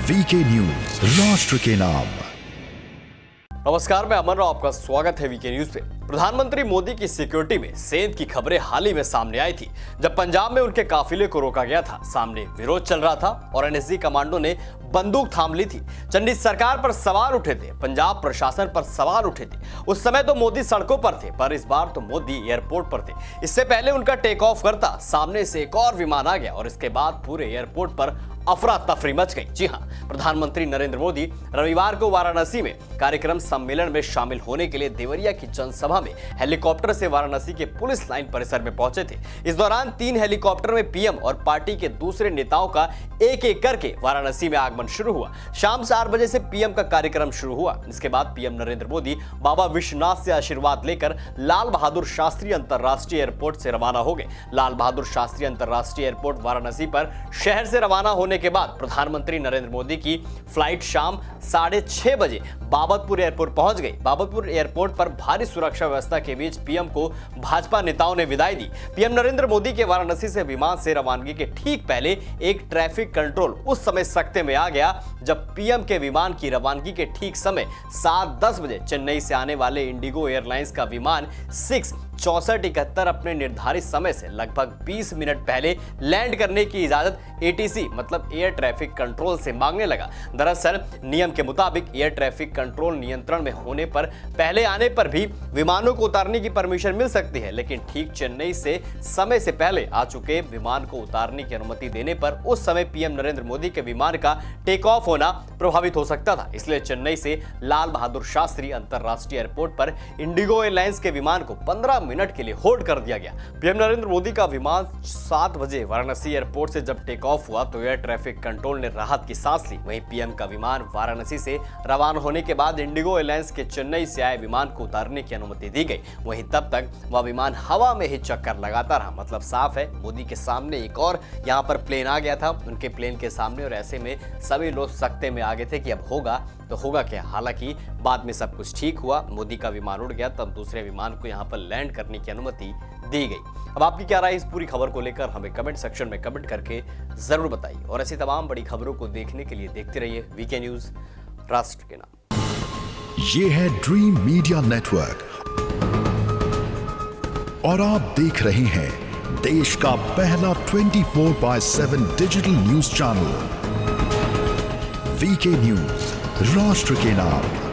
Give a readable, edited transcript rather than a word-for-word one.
VK news, राष्ट्र के नाम। नमस्कार, मैं अमन राव, आपका स्वागत है वीके न्यूज पे। प्रधानमंत्री मोदी की सिक्योरिटी में सेंध की खबरें हाल ही में सामने आई थी, जब पंजाब में उनके काफिले को रोका गया था। सामने विरोध चल रहा था और एनएसजी कमांडो ने बंदूक थाम ली थी। चंडी सरकार पर सवाल उठे थे, पंजाब प्रशासन पर सवाल उठे थे। उस समय तो मोदी सड़कों पर थे, पर इस बार तो मोदी एयरपोर्ट पर थे। इससे पहले उनका टेक ऑफ करता सामने से एक और विमान आ गया और इसके बाद पूरे एयरपोर्ट पर अफरा तफरी मच गई। जी हां, प्रधानमंत्री नरेंद्र मोदी रविवार को वाराणसी में कार्यक्रम सम्मेलन में शामिल होने के लिए देवरिया की जनसभा में हेलीकॉप्टर से वाराणसी के पुलिस लाइन परिसर में पहुंचे थे। इस दौरान 3 हेलीकॉप्टर में पीएम और पार्टी के दूसरे नेताओं का एक एक करके वाराणसी में आगमन शुरू हुआ। शाम 4 बजे से पीएम का कार्यक्रम शुरू हुआ। इसके बाद पीएम नरेंद्र मोदी बाबा विश्वनाथ से आशीर्वाद लेकर लाल बहादुर शास्त्री अंतर्राष्ट्रीय एयरपोर्ट से रवाना हो गए। लाल बहादुर शास्त्री अंतर्राष्ट्रीय एयरपोर्ट वाराणसी पर शहर से रवाना होने के बाद प्रधानमंत्री नरेंद्र मोदी की फ्लाइट शाम 6:30 बजे बाबतपुर एयरपोर्ट पहुंच गई। बाबतपुर एयरपोर्ट पर भारी सुरक्षा व्यवस्था के बीच पीएम को भाजपा नेताओं ने विदाई दी। पीएम नरेंद्र मोदी के वाराणसी से विमान से रवानगी के ठीक पहले एक ट्रैफिक कंट्रोल उस समय सख्ते में आ गया, जब पीएम के विमान की रवानगी के ठीक समय 7:10 बजे चेन्नई से आने वाले इंडिगो एयरलाइंस का विमान 6471 अपने निर्धारित समय से लगभग 20 मिनट पहले लैंड करने की इजाजत एटीसी मतलब एयर ट्रैफिक कंट्रोल से मांगने लगा। दरअसल नियम के मुताबिक एयर ट्रैफिक कंट्रोल नियंत्रण में होने पर पहले आने पर भी विमानों को उतारने की परमिशन मिल सकती है, लेकिन ठीक चेन्नई से समय से पहले आ चुके विमान को उतारने की अनुमति देने पर उस समय पीएम नरेंद्र मोदी के विमान का टेक ऑफ होना प्रभावित हो सकता था। इसलिए चेन्नई से लाल बहादुर शास्त्री अंतर्राष्ट्रीय एयरपोर्ट पर इंडिगो एयरलाइंस के विमान को 15 मिनट के लिए होल्ड कर दिया गया। पीएम नरेंद्र मोदी का विमान 7 बजे वाराणसी एयरपोर्ट से जब टेक ऑफ हुआ तो एयर ट्रैफिक कंट्रोल ने राहत की सांस ली। वहीं पीएम का विमान वाराणसी से रवाना होने के बाद इंडिगो एयरलाइंस के चेन्नई से आए विमान को उतारने की अनुमति दी गई। वहीं तब तक वह विमान हवा में ही चक्कर लगाता रहा। मतलब साफ है, मोदी के सामने एक और यहाँ पर प्लेन आ गया था, उनके प्लेन के सामने, और ऐसे में सभी लोग सख्ते में आ गए थे कि अब होगा तो होगा क्या। हालांकि बाद में सब कुछ ठीक हुआ, मोदी का विमान उड़ गया, तब दूसरे विमान को यहाँ पर लैंड करने की अनुमति दी गई। अब आपकी क्या राय इस पूरी खबर को लेकर हमें कमेंट सेक्शन में कमेंट करके जरूर बताइए, और ऐसी तमाम बड़ी खबरों को देखने के लिए देखते रहिए वीके न्यूज, राष्ट्र के नाम। ये है ड्रीम मीडिया नेटवर्क और आप देख रहे हैं देश का पहला 24/7 digital news channel VK news, राष्ट्र के नाम।